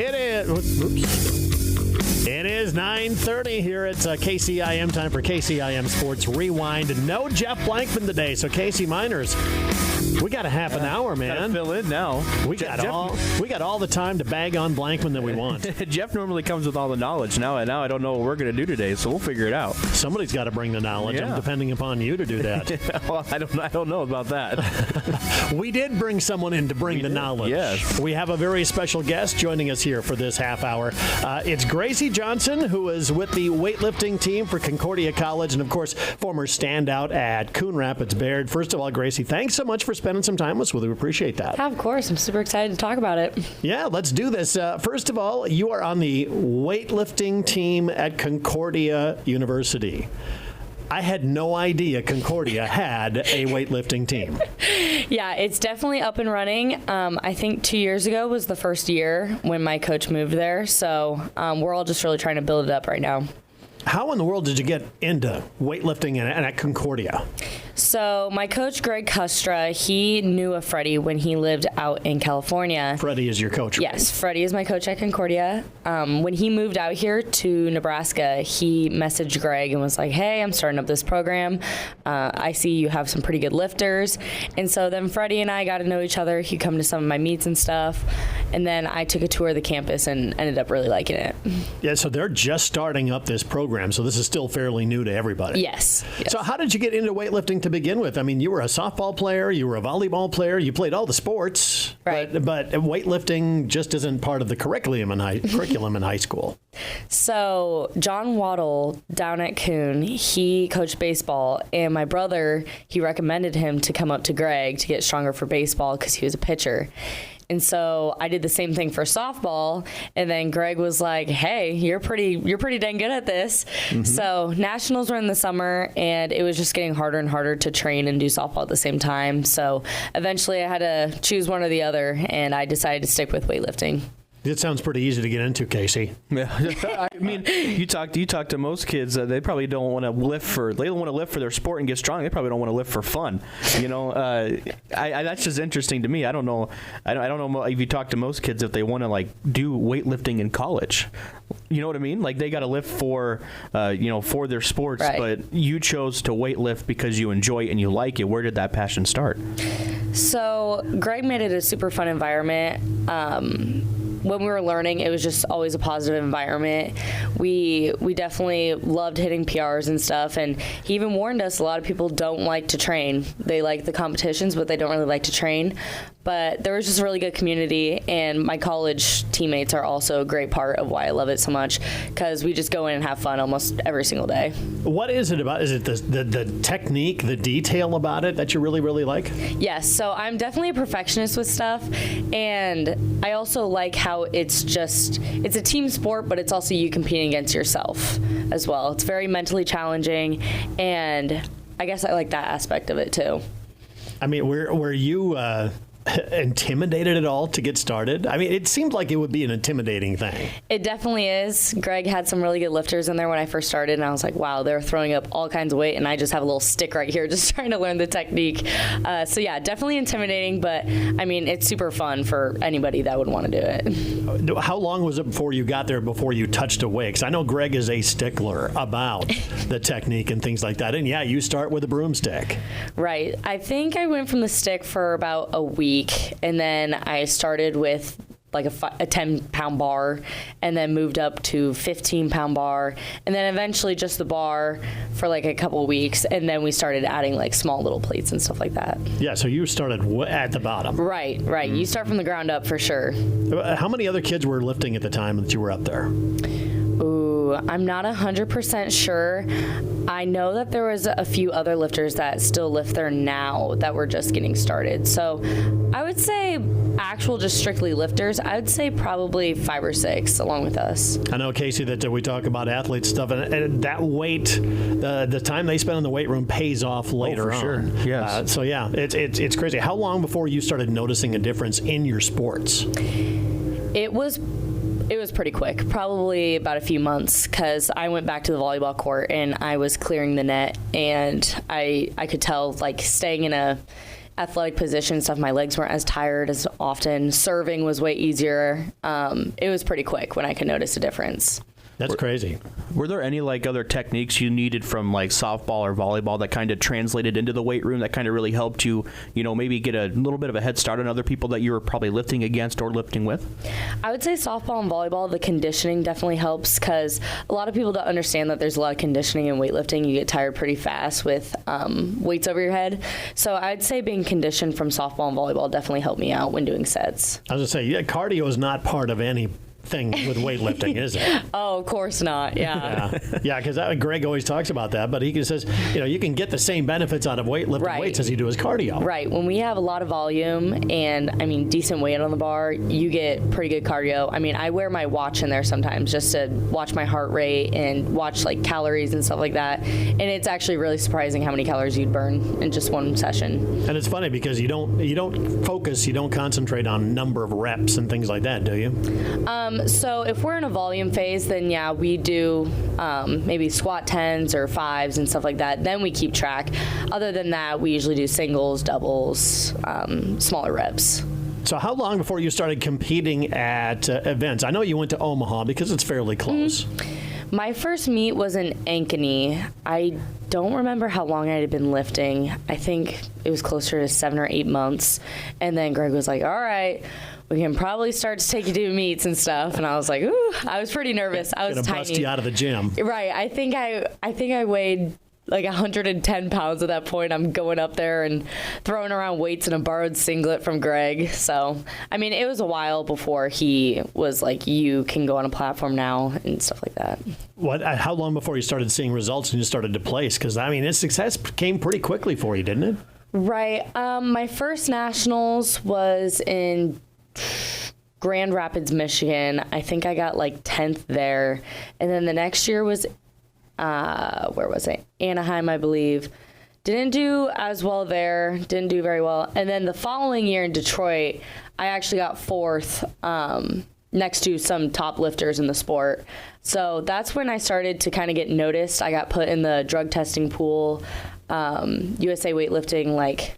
It is. Oops. It is 9:30 here at KCIM. Time for KCIM Sports Rewind. No Jeff Blankman today, so KC Miners, we got a half an hour, man. Gotta fill in now. We got all the time to bag on Blankman that we want. Jeff normally comes with all the knowledge. Now I don't know what we're going to do today, so we'll figure it out. Somebody's got to bring the knowledge. I'm depending upon you to do that. Well, I don't know about that. We did bring someone in to bring the knowledge. Yes. We have a very special guest joining us here for this half hour. It's Gracy Johnson, who is with the weightlifting team for Concordia College and, of course, former standout at Coon Rapids Baird. First of all, Gracy, thanks so much for spending some time with us. We appreciate that. Yeah, of course. I'm super excited to talk about it. Yeah, let's do this. First of all, you are on the weightlifting team at Concordia University. I had no idea Concordia had a weightlifting team. Yeah, it's definitely up and running. I think 2 years ago was the first year when my coach moved there. So we're all just really trying to build it up right now. How in the world did you get into weightlifting and at Concordia? So my coach, Greg Custra, he knew of Freddie when he lived out in California. Freddie is your coach, right? Yes, Freddie is my coach at Concordia. When he moved out here to Nebraska, he messaged Greg and was like, hey, I'm starting up this program. I see you have some pretty good lifters. And so then Freddie and I got to know each other. He'd come to some of my meets and stuff. And then I took a tour of the campus and ended up really liking it. Yeah, so they're just starting up this program, so this is still fairly new to everybody. Yes. So how did you get into weightlifting to begin with? I mean, you were a softball player, you were a volleyball player, you played all the sports, right? But weightlifting just isn't part of the curriculum in high school. So John Waddle down at Coon, he coached baseball, and my brother, he recommended him to come up to Greg to get stronger for baseball because he was a pitcher. And so I did the same thing for softball, and then Greg was like, hey, you're pretty dang good at this. Mm-hmm. So nationals were in the summer, and it was just getting harder and harder to train and do softball at the same time. So eventually I had to choose one or the other, and I decided to stick with weightlifting. It sounds pretty easy to get into, Casey. Yeah, I mean, you talk to most kids. They probably don't want to lift for their sport and get strong. They probably don't want to lift for fun. You know, that's just interesting to me. I don't know. I don't know if you talk to most kids if they want to like do weightlifting in college. You know what I mean? Like they got to lift for for their sports, right. But you chose to weightlift because you enjoy it and you like it. Where did that passion start? So Greg made it a super fun environment. When we were learning, it was just always a positive environment. We definitely loved hitting PRs and stuff, and he even warned us a lot of people don't like to train. They like the competitions, but they don't really like to train. But there was just a really good community, and my college teammates are also a great part of why I love it so much, because we just go in and have fun almost every single day. What is it about? Is it the technique, the detail about it that you really, really like? Yes, so I'm definitely a perfectionist with stuff, and I also like how it's a team sport, but it's also you competing against yourself as well. It's very mentally challenging, and I guess I like that aspect of it too. I mean, were you intimidated at all to get started? I mean, it seemed like it would be an intimidating thing. It definitely is. Greg had some really good lifters in there when I first started, and I was like, wow, they're throwing up all kinds of weight, and I just have a little stick right here just trying to learn the technique. So yeah, definitely intimidating, but I mean, it's super fun for anybody that would want to do it. How long was it before you got there, before you touched a weight? Because I know Greg is a stickler about the technique and things like that. And yeah, you start with a broomstick. Right. I think I went from the stick for about a week, and then I started with like a 10-pound bar, and then moved up to 15-pound bar, and then eventually just the bar for like a couple of weeks, and then we started adding like small little plates and stuff like that. Yeah, so you started at the bottom. Right. Mm-hmm. You start from the ground up for sure. How many other kids were lifting at the time that you were up there? Ooh, I'm not 100% sure. I know that there was a few other lifters that still lift there now that were just getting started. So I would say actual just strictly lifters, I would say probably 5 or 6 along with us. I know, Casey, that we talk about athlete stuff, and that weight, the time they spend in the weight room pays off later on. Sure. Yes. So yeah, it's crazy. How long before you started noticing a difference in your sports? It was pretty quick, probably about a few months, because I went back to the volleyball court and I was clearing the net, and I could tell, like, staying in athletic position stuff, my legs weren't as tired as often. Serving was way easier. It was pretty quick when I could notice a difference. That's crazy. Were there any like other techniques you needed from like softball or volleyball that kind of translated into the weight room that kind of really helped you, maybe get a little bit of a head start on other people that you were probably lifting against or lifting with? I would say softball and volleyball, the conditioning definitely helps because a lot of people don't understand that there's a lot of conditioning in weightlifting. You get tired pretty fast with weights over your head. So I'd say being conditioned from softball and volleyball definitely helped me out when doing sets. I was going to say, yeah, cardio is not part of any thing with weightlifting, is it? Oh, of course not. Yeah. Yeah, because Greg always talks about that, but he says, you can get the same benefits out of weightlifting weights as you do as cardio. Right. When we have a lot of volume and, decent weight on the bar, you get pretty good cardio. I wear my watch in there sometimes just to watch my heart rate and watch like calories and stuff like that. And it's actually really surprising how many calories you'd burn in just one session. And it's funny because you don't focus, you don't concentrate on number of reps and things like that, do you? So if we're in a volume phase, then yeah, we do maybe squat 10s or 5s and stuff like that. Then we keep track. Other than that, we usually do singles, doubles, smaller reps. So how long before you started competing at events? I know you went to Omaha because it's fairly close. My first meet was in Ankeny. I don't remember how long I had been lifting. I think it was closer to 7 or 8 months. And then Greg was like, all right, we can probably start to take you to meets and stuff. And I was like, ooh, I was pretty nervous. I was gonna tiny. Bust you out of the gym. Right. I think I weighed like 110 pounds at that point. I'm going up there and throwing around weights in a borrowed singlet from Greg. So, it was a while before he was like, you can go on a platform now and stuff like that. How long before you started seeing results and you started to place? Because, its success came pretty quickly for you, didn't it? Right. My first nationals was in Grand Rapids, Michigan. I think I got like 10th there. And then the next year was, where was it? Anaheim, I believe. Didn't do as well there. Didn't do very well. And then the following year in Detroit, I actually got 4th next to some top lifters in the sport. So that's when I started to kind of get noticed. I got put in the drug testing pool. USA Weightlifting,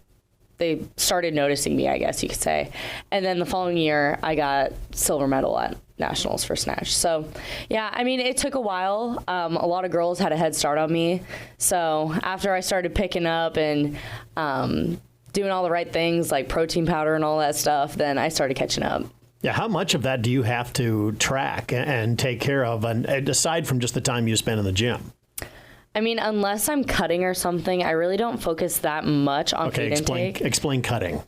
they started noticing me, I guess you could say. And then the following year, I got silver medal at nationals for snatch. So, yeah, it took a while. A lot of girls had a head start on me. So after I started picking up and doing all the right things like protein powder and all that stuff, then I started catching up. Yeah, how much of that do you have to track and take care of, and aside from just the time you spend in the gym? Unless I'm cutting or something, I really don't focus that much on food intake. Explain cutting.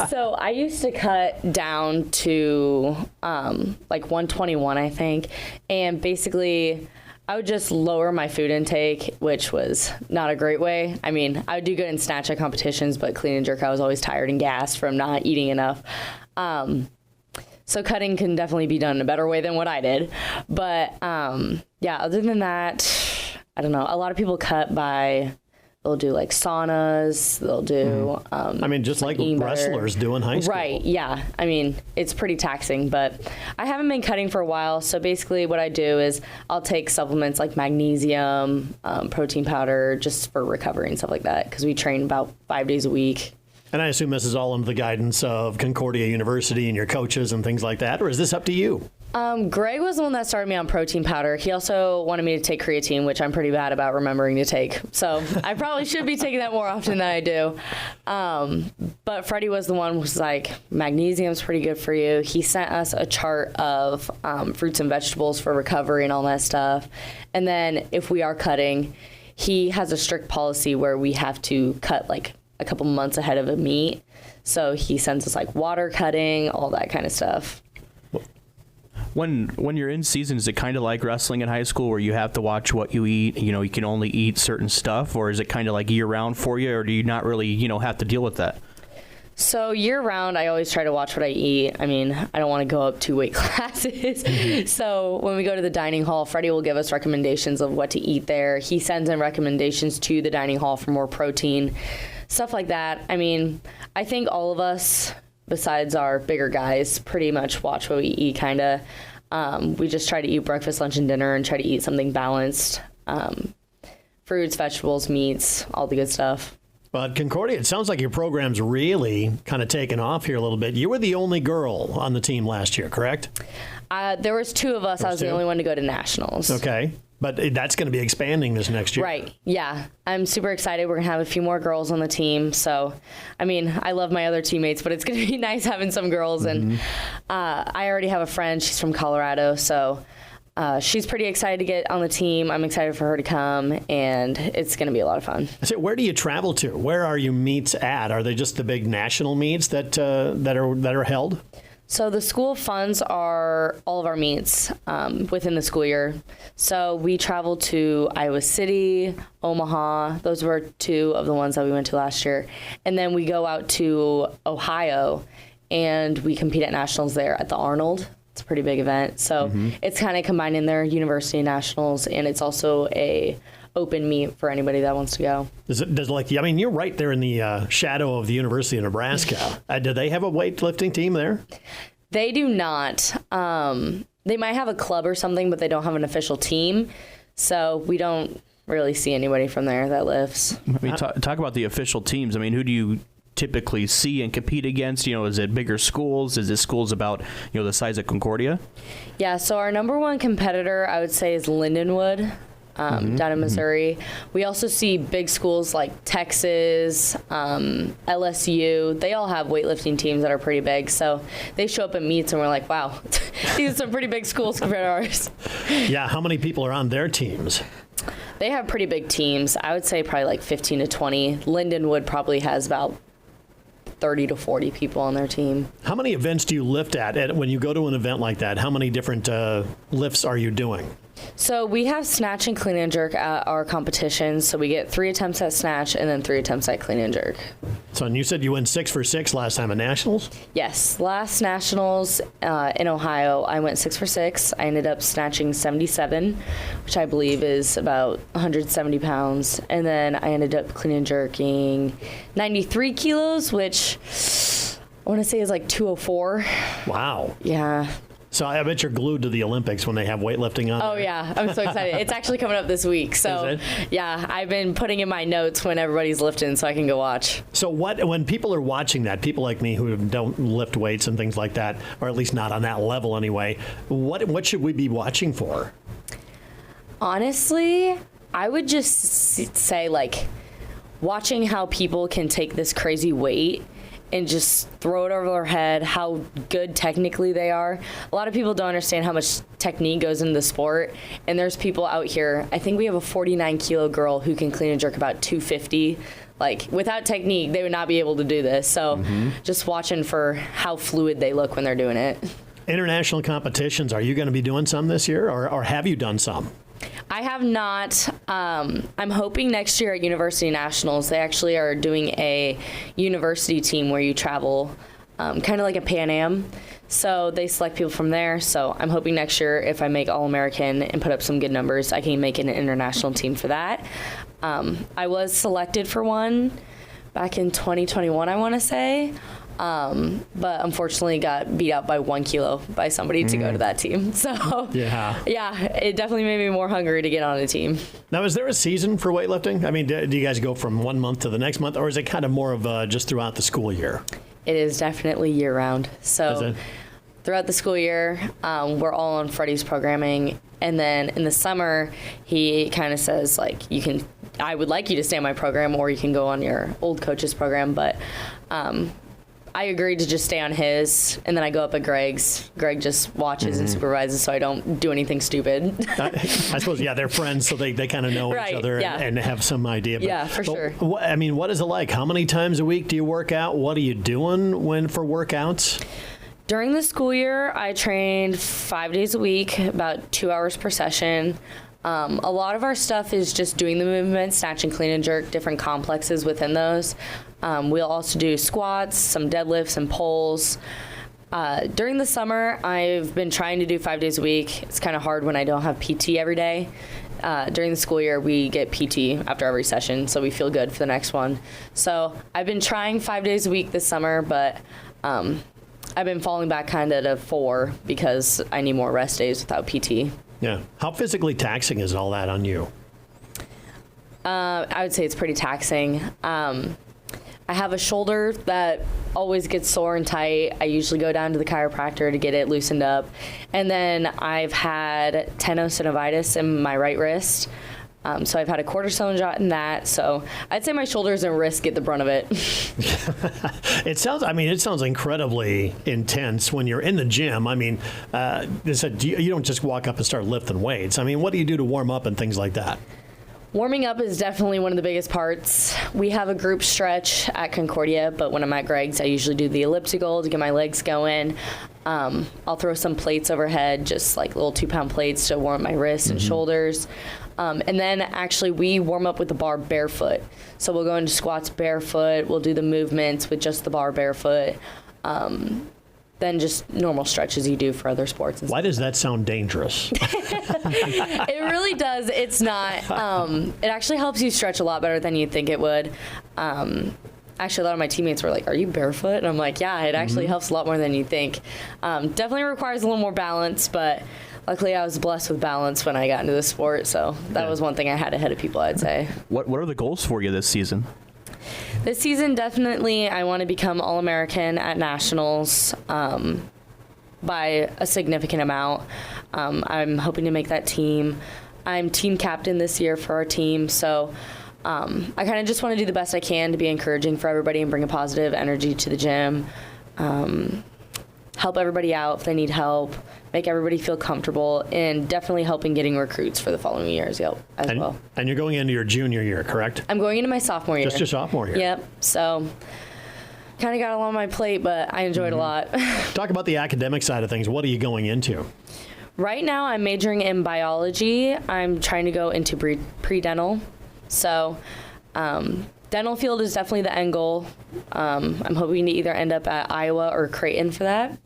So I used to cut down to 121, I think. And basically, I would just lower my food intake, which was not a great way. I would do good in snatch at competitions, but clean and jerk, I was always tired and gassed from not eating enough. So cutting can definitely be done in a better way than what I did. But yeah, other than that, I don't know. A lot of people cut they'll do like saunas, they'll do... just like wrestlers do in high school. Right, yeah. It's pretty taxing, but I haven't been cutting for a while. So basically what I do is I'll take supplements like magnesium, protein powder, just for recovery and stuff like that, because we train about 5 days a week. And I assume this is all under the guidance of Concordia University and your coaches and things like that, or is this up to you? Greg was the one that started me on protein powder. He also wanted me to take creatine, which I'm pretty bad about remembering to take. So I probably should be taking that more often than I do. But Freddie was the one who was like, magnesium's pretty good for you. He sent us a chart of fruits and vegetables for recovery and all that stuff. And then if we are cutting, he has a strict policy where we have to cut like a couple months ahead of a meet. So he sends us like water cutting, all that kind of stuff. When you're in season, is it kind of like wrestling in high school where you have to watch what you eat? You can only eat certain stuff, or is it kind of like year round for you, or do you not really, have to deal with that? So year round, I always try to watch what I eat. I don't want to go up 2 weight classes. So when we go to the dining hall, Freddie will give us recommendations of what to eat there. He sends in recommendations to the dining hall for more protein, stuff like that. I think all of us, besides our bigger guys, pretty much watch what we eat, kind of. We just try to eat breakfast, lunch, and dinner and try to eat something balanced. Fruits, vegetables, meats, all the good stuff. But Concordia, it sounds like your program's really kind of taken off here a little bit. You were the only girl on the team last year, correct? There was 2 of us. I was the only one to go to nationals. Okay. But that's going to be expanding this next year. Right. Yeah. I'm super excited. We're going to have a few more girls on the team. So, I mean, I love my other teammates, but it's going to be nice having some girls. And I already have a friend. She's from Colorado. So she's pretty excited to get on the team. I'm excited for her to come, and it's going to be a lot of fun. So where do you travel to? Where are your meets at? Are they just the big national meets that are held? So the school funds are all of our meets within the school year. So we travel to Iowa City, Omaha. Those were 2 of the ones that we went to last year. And then we go out to Ohio, and we compete at nationals there at the Arnold. It's a pretty big event. So it's kind of combining their university nationals, and it's also a open meet for anybody that wants to go. You're right there in the shadow of the University of Nebraska. Do they have a weightlifting team there? They do not. They might have a club or something, but they don't have an official team. So we don't really see anybody from there that lifts. I mean, talk about the official teams. I mean, who do you typically see and compete against? Is it bigger schools? Is it schools about, the size of Concordia? Yeah, so our number 1 competitor, I would say, is Lindenwood. Down in Missouri. We also see big schools like Texas, LSU. They all have weightlifting teams that are pretty big. So they show up at meets and we're like, wow, these are some pretty big schools compared to ours. Yeah, how many people are on their teams? They have pretty big teams. I would say probably like 15 to 20. Lindenwood probably has about 30 to 40 people on their team. How many events do you lift at when you go to an event like that? How many different lifts are you doing? So we have snatch and clean and jerk at our competitions. So we get 3 attempts at snatch and then 3 attempts at clean and jerk. So, and you said you went 6 for 6 last time at nationals? Yes. Last nationals in Ohio, I went 6 for 6. I ended up snatching 77, which I believe is about 170 pounds. And then I ended up clean and jerking 93 kilos, which I want to say is like 204. Wow. Yeah. So I bet you're glued to the Olympics when they have weightlifting on. Oh, there. yeah. I'm so excited. It's actually coming up this week. So, yeah, I've been putting in my notes when everybody's lifting so I can go watch. So when people are watching that, people like me who don't lift weights and things like that, or at least not on that level anyway, what should we be watching for? Honestly, I would just say, watching how people can take this crazy weight and just throw it over their head, how good technically they are. A lot of people don't understand how much technique goes into the sport, and there's people out here. I think we have a 49-kilo girl who can clean and jerk about 250. Without technique, they would not be able to do this. So just watching for how fluid they look when they're doing it. International competitions, are you going to be doing some this year, or have you done some? I have not. I'm hoping next year at University Nationals, they actually are doing a university team where you travel, kind of like a Pan Am. So they select people from there. So I'm hoping next year, if I make All-American and put up some good numbers, I can make an international team for that. I was selected for one back in 2021, I want to say. But unfortunately got beat out by 1 kilo by somebody to go to that team. So yeah, it definitely made me more hungry to get on a team. Now, is there a season for weightlifting? I mean, do you guys go from 1 month to the next month, or is it kind of more of just throughout the school year? It is definitely year round. So throughout the school year, we're all on Freddie's programming. And then in the summer, he kind of says, I would like you to stay on my program, or you can go on your old coach's program. But I agreed to just stay on his, and then I go up at Greg's. Greg just watches and supervises, so I don't do anything stupid. I suppose, they're friends, so they kind of know each other and have some idea. But, for sure. What is it like? How many times a week do you work out? What are you doing for workouts? During the school year, I trained 5 days a week, about 2 hours per session. A lot of our stuff is just doing the movements, snatch and clean and jerk, different complexes within those. We'll also do squats, some deadlifts, and pulls. During the summer, I've been trying to do 5 days a week. It's kind of hard when I don't have PT every day. During the school year, we get PT after every session, so we feel good for the next one. So I've been trying 5 days a week this summer, but I've been falling back kind of to 4 because I need more rest days without PT. Yeah. How physically taxing is all that on you? I would say it's pretty taxing. I have a shoulder that always gets sore and tight. I usually go down to the chiropractor to get it loosened up. And then I've had tenosynovitis in my right wrist. So I've had a cortisone shot in that. So I'd say my shoulders and wrists get the brunt of it. It sounds incredibly intense when you're in the gym. I mean, you don't just walk up and start lifting weights. I mean, what do you do to warm up and things like that? Warming up is definitely one of the biggest parts. We have a group stretch at Concordia, but when I'm at Greg's, I usually do the elliptical to get my legs going. I'll throw some plates overhead, just like little 2-pound plates to warm up my wrists and shoulders. And then actually we warm up with the bar barefoot. So we'll go into squats barefoot. We'll do the movements with just the bar barefoot. Then just normal stretches you do for other sports. Why does that sound dangerous? It really does. It's not. It actually helps you stretch a lot better than you think it would. Actually, a lot of my teammates were like, "Are you barefoot?" And I'm like, "Yeah, it actually helps a lot more than you think." Definitely requires a little more balance, but luckily I was blessed with balance when I got into the sport, so that was one thing I had ahead of people, I'd say. What are the goals for you this season? This season, definitely, I want to become All-American at Nationals by a significant amount. I'm hoping to make that team. I'm team captain this year for our team, so I kind of just want to do the best I can to be encouraging for everybody and bring a positive energy to the gym. Help everybody out if they need help, make everybody feel comfortable, and definitely helping getting recruits for the following years as well. And you're going into your junior year, correct? I'm going into my sophomore year. Just your sophomore year. Yep. So kind of got a lot on my plate, but I enjoyed a lot. Talk about the academic side of things. What are you going into? Right now, I'm majoring in biology. I'm trying to go into pre-dental. So dental field is definitely the end goal. I'm hoping to either end up at Iowa or Creighton for that,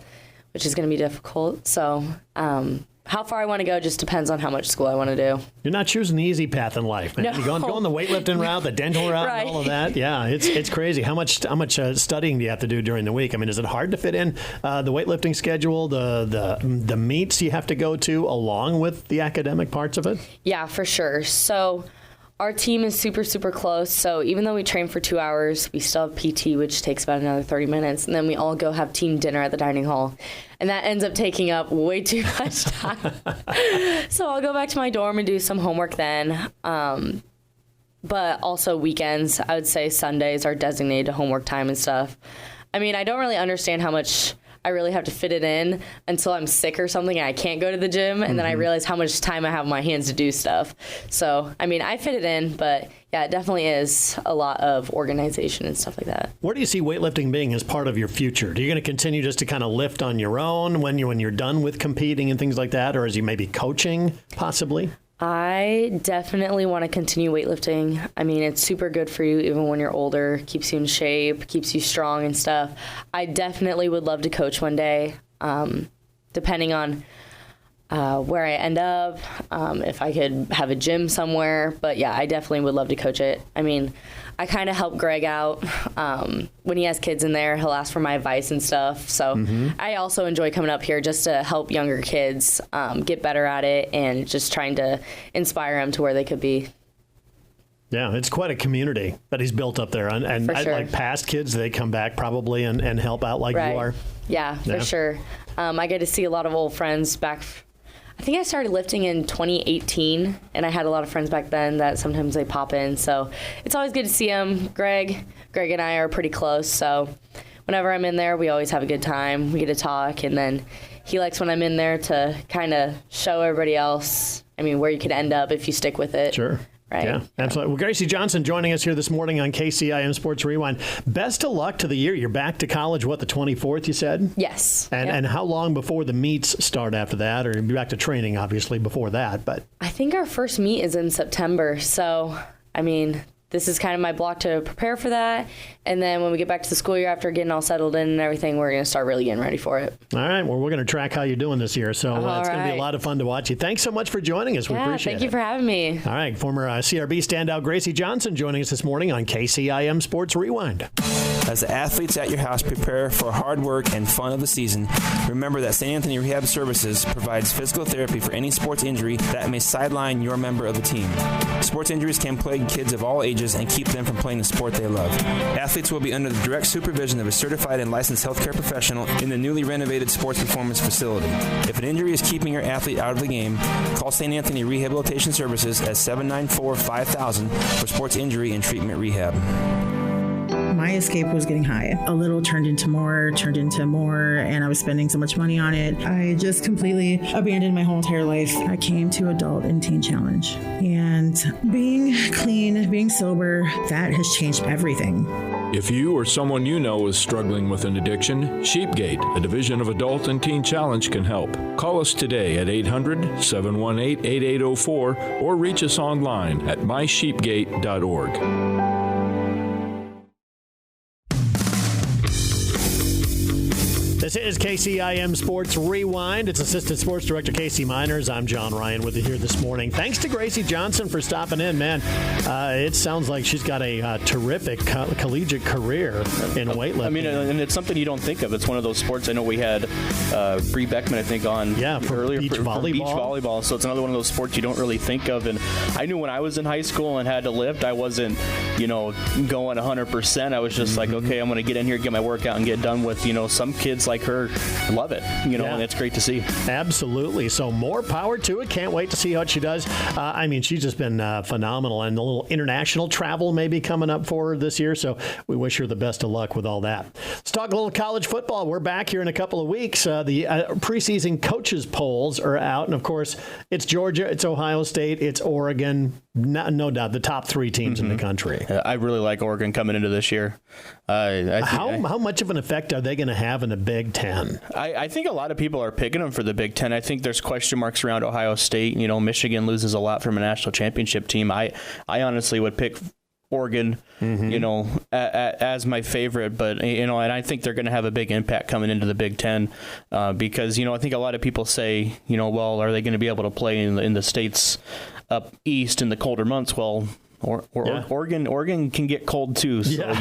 which is going to be difficult. So how far I want to go just depends on how much school I want to do. You're not choosing the easy path in life, man. No. You're going the weightlifting route, the dental route, Right. and all of that. Yeah, it's crazy. How much studying do you have to do during the week? I mean, is it hard to fit in the weightlifting schedule, the meets you have to go to, along with the academic parts of it? Yeah, for sure. So our team is super, super close. So even though we train for 2 hours, we still have PT, which takes about another 30 minutes. And then we all go have team dinner at the dining hall. And that ends up taking up way too much time. So I'll go back to my dorm and do some homework then. But also weekends, I would say Sundays are designated to homework time and stuff. I mean, I don't really understand how much I really have to fit it in until I'm sick or something and I can't go to the gym, and then I realize how much time I have on my hands to do stuff. So, I mean, I fit it in, but yeah, it definitely is a lot of organization and stuff like that. Where do you see weightlifting being as part of your future? Are you going to continue just to kind of lift on your own when you're done with competing and things like that, or is you maybe coaching possibly? I definitely want to continue weightlifting. I mean, it's super good for you even when you're older, keeps you in shape, keeps you strong and stuff. I definitely would love to coach one day, depending on where I end up, if I could have a gym somewhere. But yeah, I definitely would love to coach it. I mean, I kind of help Greg out. When he has kids in there, he'll ask for my advice and stuff. So I also enjoy coming up here just to help younger kids get better at it and just trying to inspire them to where they could be. Yeah, it's quite a community that he's built up there. And sure. Like past kids, they come back probably and help out like Right. you are. Yeah, for sure. I get to see a lot of old friends back. I think I started lifting in 2018, and I had a lot of friends back then that sometimes they pop in. So it's always good to see them. Greg and I are pretty close, so whenever I'm in there, we always have a good time. We get to talk, and then he likes when I'm in there to kind of show everybody else, I mean, where you could end up if you stick with it. Sure. Right. Yeah, absolutely. Well, Gracy Johnson joining us here this morning on KCIM Sports Rewind. Best of luck to the year. You're back to college, the 24th, you said? Yes. And how long before the meets start after that? Or you'll be back to training, obviously, before that. But I think our first meet is in September. So, I mean, this is kind of my block to prepare for that. And then when we get back to the school year after getting all settled in and everything, we're going to start really getting ready for it. All right. Well, we're going to track how you're doing this year. So it's going to be a lot of fun to watch you. Thanks so much for joining us. We appreciate it. Thank you for having me. All right. Former CRB standout Gracy Johnson joining us this morning on KCIM Sports Rewind. As the athletes at your house prepare for hard work and fun of the season, remember that St. Anthony Rehab Services provides physical therapy for any sports injury that may sideline your member of the team. Sports injuries can plague kids of all ages and keep them from playing the sport they love. Athletes will be under the direct supervision of a certified and licensed healthcare professional in the newly renovated sports performance facility. If an injury is keeping your athlete out of the game, call St. Anthony Rehabilitation Services at 794-5000 for sports injury and treatment rehab. My escape was getting high. A little turned into more, and I was spending so much money on it. I just completely abandoned my whole entire life. I came to Adult and Teen Challenge. And being clean, being sober, that has changed everything. If you or someone you know is struggling with an addiction, Sheepgate, a division of Adult and Teen Challenge, can help. Call us today at 800-718-8804 or reach us online at mysheepgate.org. This is KCIM Sports Rewind. It's Assistant Sports Director Casey Miners. I'm John Ryan with you here this morning. Thanks to Gracy Johnson for stopping in, man. It sounds like she's got a terrific collegiate career in weightlifting. I mean, and it's something you don't think of. It's one of those sports. I know we had Bree Beckman, I think, on earlier beach volleyball. Beach volleyball. So it's another one of those sports you don't really think of. And I knew when I was in high school and had to lift, I wasn't, going 100%. I was just like, okay, I'm going to get in here, get my workout, and get done with. Some kids like her love it, and it's great to see. Absolutely. So more power to it. Can't wait to see what she does. She's just been phenomenal, and a little international travel maybe coming up for her this year. So we wish her the best of luck with all that. Let's talk a little college football. We're back here in a couple of weeks. The preseason coaches polls are out, and of course, it's Georgia, it's Ohio State, it's Oregon. No doubt, the top three teams in the country. I really like Oregon coming into this year. How much of an effect are they going to have in the Big Ten? I think a lot of people are picking them for the Big Ten. I think there's question marks around Ohio State. Michigan loses a lot from a national championship team. I honestly would pick Oregon, as my favorite, but and I think they're going to have a big impact coming into the Big Ten because I think a lot of people say well, are they going to be able to play in the states up east in the colder months? Well, Oregon can get cold too. So I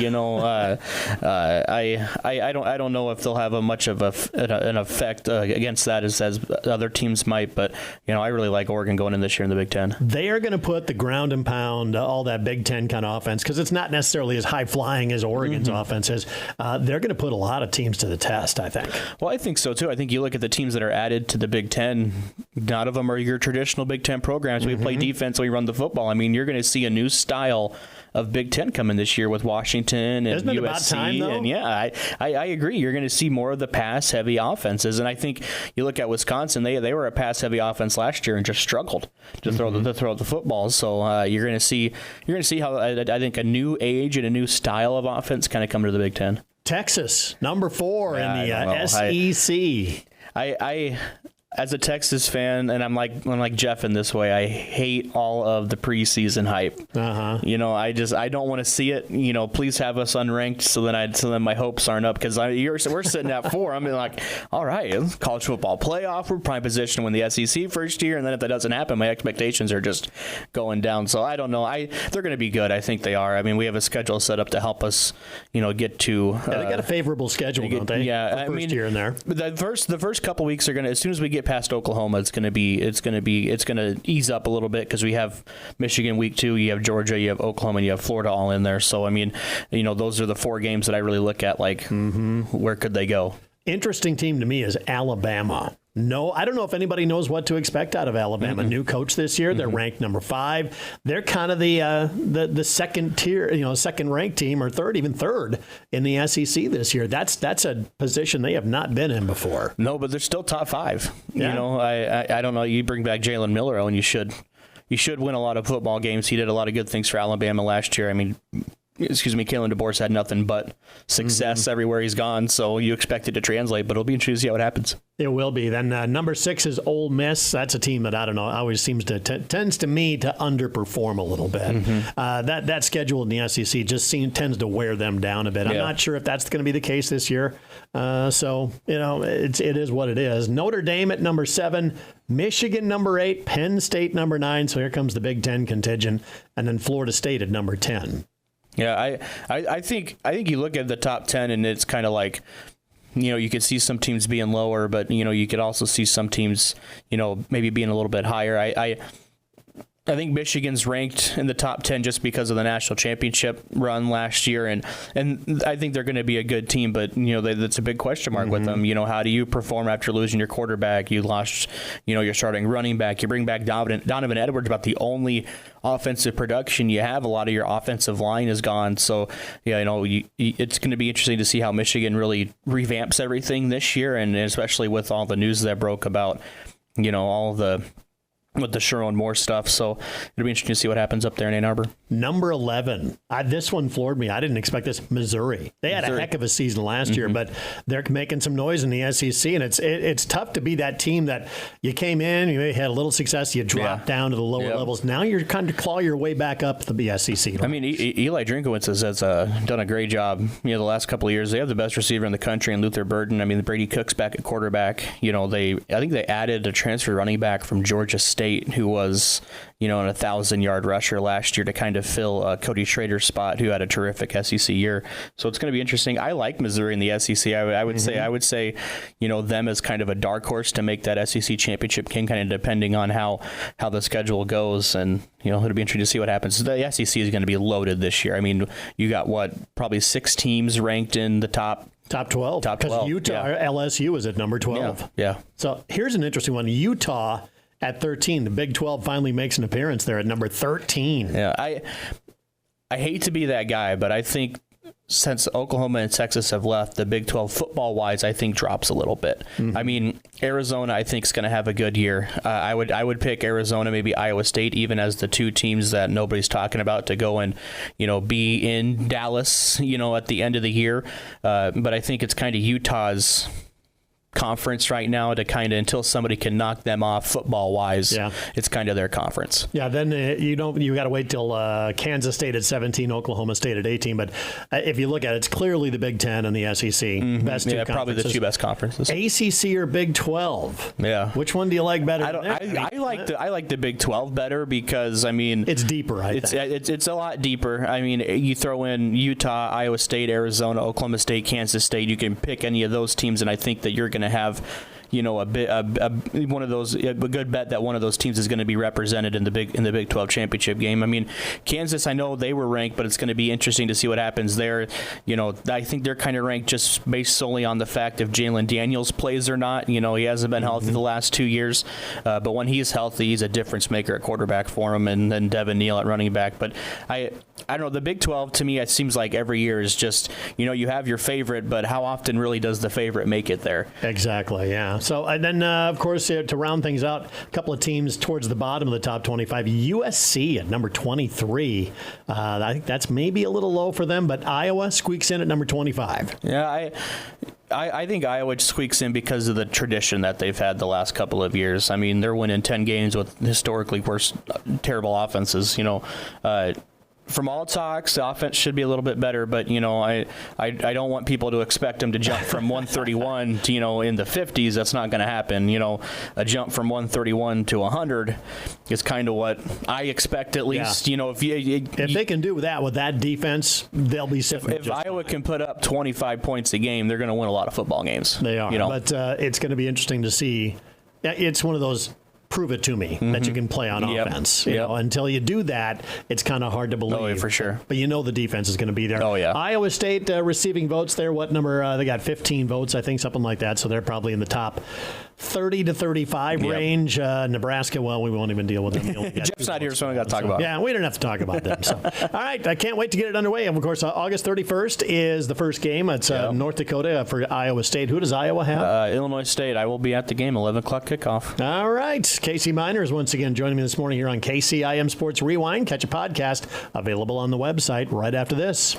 don't know if they'll have much of an effect against that as other teams might. But I really like Oregon going in this year in the Big Ten. They are going to put the ground and pound, all that Big Ten kind of offense, because it's not necessarily as high flying as Oregon's offense is. They're going to put a lot of teams to the test, I think. Well, I think so too. I think you look at the teams that are added to the Big Ten. None of them are your traditional Big Ten programs. We play defense, we run the football. I mean, you're going to see a new style of Big Ten coming this year with Washington and Isn't it USC. About time, though? And I agree. You're going to see more of the pass-heavy offenses, and I think you look at Wisconsin. They were a pass-heavy offense last year and just struggled to throw the football. So you're going to see how I think a new age and a new style of offense kind of come to the Big Ten. Texas, number 4 in the SEC. As a Texas fan, and I'm like Jeff in this way, I hate all of the preseason hype. I don't want to see it. Please have us unranked so then my hopes aren't up, because we're sitting at 4. I'm like, all right, college football playoff, we're prime position to win the SEC first year, and then if that doesn't happen, my expectations are just going down. So I don't know. They're going to be good. I think they are. I mean, we have a schedule set up to help us, get to. They got a favorable schedule, don't they? Yeah, first year in there. The first couple weeks are going to, as soon as we get past Oklahoma, it's going to ease up a little bit, because we have Michigan week 2, you have Georgia, you have Oklahoma, and you have Florida all in there. So I mean, those are the 4 games that I really look at. Like, where could they go? Interesting team to me is Alabama. No, I don't know if anybody knows what to expect out of Alabama. New coach this year. They're ranked number 5. They're kind of the second tier, second ranked team, or even third in the SEC this year. That's a position they have not been in before. No, but they're still top 5. Yeah. I don't know. You bring back Jalen Miller, and you should win a lot of football games. He did a lot of good things for Alabama last year. I mean, Kalen DeBoer's had nothing but success everywhere he's gone, so you expect it to translate, but it'll be interesting to see how it happens. It will be. Then number 6 is Ole Miss. That's a team that, I don't know, always seems to tends to me to underperform a little bit. That schedule in the SEC just tends to wear them down a bit. I'm not sure if that's going to be the case this year. So it is what it is. Notre Dame at number 7, Michigan number 8, Penn State number 9. So here comes the Big Ten contingent, and then Florida State at number 10. Yeah, I think you look at the top 10 and it's kind of like, you could see some teams being lower, but you could also see some teams, maybe being a little bit higher. I think Michigan's ranked in the top 10 just because of the national championship run last year, and I think they're going to be a good team, but that's a big question mark with them. How do you perform after losing your quarterback? You lost, your starting running back. You bring back Donovan Edwards, about the only offensive production you have. A lot of your offensive line is gone, so it's going to be interesting to see how Michigan really revamps everything this year, and especially with all the news that broke about all the with the Sherrone Moore stuff. So it'll be interesting to see what happens up there in Ann Arbor. Number 11. This one floored me. I didn't expect this. Missouri. They had a heck of a season last year, but they're making some noise in the SEC, and it's tough to be that team that you came in, you had a little success, you dropped down to the lower levels. Now you're kind of claw your way back up the SEC. I mean, Eli Drinkowitz has done a great job. The last couple of years, they have the best receiver in the country, and Luther Burden. I mean, Brady Cook's back at quarterback. I think they added a transfer running back from Georgia State who was, an 1,000-yard rusher last year to kind of fill Cody Schrader's spot, who had a terrific SEC year. So it's going to be interesting. I like Missouri in the SEC. I would say, them as kind of a dark horse to make that SEC championship game, kind of depending on how the schedule goes. And, it'll be interesting to see what happens. The SEC is going to be loaded this year. I mean, you got probably 6 teams ranked in the top 12. Because Utah, LSU is at number 12. Yeah. So here's an interesting one. Utah at 13. The Big 12 finally makes an appearance there at number 13. Yeah, I hate to be that guy, but I think since Oklahoma and Texas have left, the Big 12 football-wise, I think drops a little bit. I mean, Arizona, I think, is going to have a good year. I would pick Arizona, maybe Iowa State, even as the 2 teams that nobody's talking about to go and, be in Dallas, at the end of the year. But I think it's kind of Utah's conference right now to kind of, until somebody can knock them off football wise, it's kind of their conference. Yeah, then you got to wait till Kansas State at 17, Oklahoma State at 18. But if you look at it, it's clearly the Big 10 and the SEC. Best 2 conferences. Probably the 2 best conferences. ACC or Big 12? Yeah. Which one do you like better? I like the Big 12 better because, I mean, it's deeper. It's a lot deeper. I mean, you throw in Utah, Iowa State, Arizona, Oklahoma State, Kansas State. You can pick any of those teams, and I think that you're going to have one of those, a good bet that one of those teams is going to be represented in the Big 12 championship game. I mean, Kansas, I know they were ranked, but it's going to be interesting to see what happens there. I think they're kind of ranked just based solely on the fact if Jalen Daniels plays or not. He hasn't been healthy the last 2 years, but when he's healthy, he's a difference maker at quarterback for him, and then Devin Neal at running back. But I don't know, the Big 12 to me, it seems like every year is just, you have your favorite, but how often really does the favorite make it there? Exactly, yeah. So, and then, of course, to round things out, a couple of teams towards the bottom of the top 25. USC at number 23. I think that's maybe a little low for them, but Iowa squeaks in at number 25. Yeah, I think Iowa squeaks in because of the tradition that they've had the last couple of years. I mean, they're winning 10 games with historically worse, terrible offenses. From all talks, the offense should be a little bit better, but I don't want people to expect them to jump from 131 to in the 50s. That's not going to happen. A jump from 131 to 100 is kind of what I expect, at least. Yeah. If they can do that with that defense, they'll be sitting. If Iowa can put up 25 points a game, they're going to win a lot of football games. They are, but it's going to be interesting to see. It's one of those. Prove it to me that you can play on offense. Until you do that, it's kind of hard to believe. Oh, yeah, for sure. But the defense is going to be there. Oh, yeah. Iowa State receiving votes there. What number? They got 15 votes, I think, something like that. So they're probably in the top 30 to 35 range. Nebraska, well, we won't even deal with them. Jeff's not here, so we got to talk about it. Yeah, we don't have to talk about them. So. All right, I can't wait to get it underway. And, of course, August 31st is the first game. It's North Dakota for Iowa State. Who does Iowa have? Illinois State. I will be at the game, 11 o'clock kickoff. All right. Casey Miners once again joining me this morning here on KCIM Sports Rewind. Catch a podcast available on the website right after this.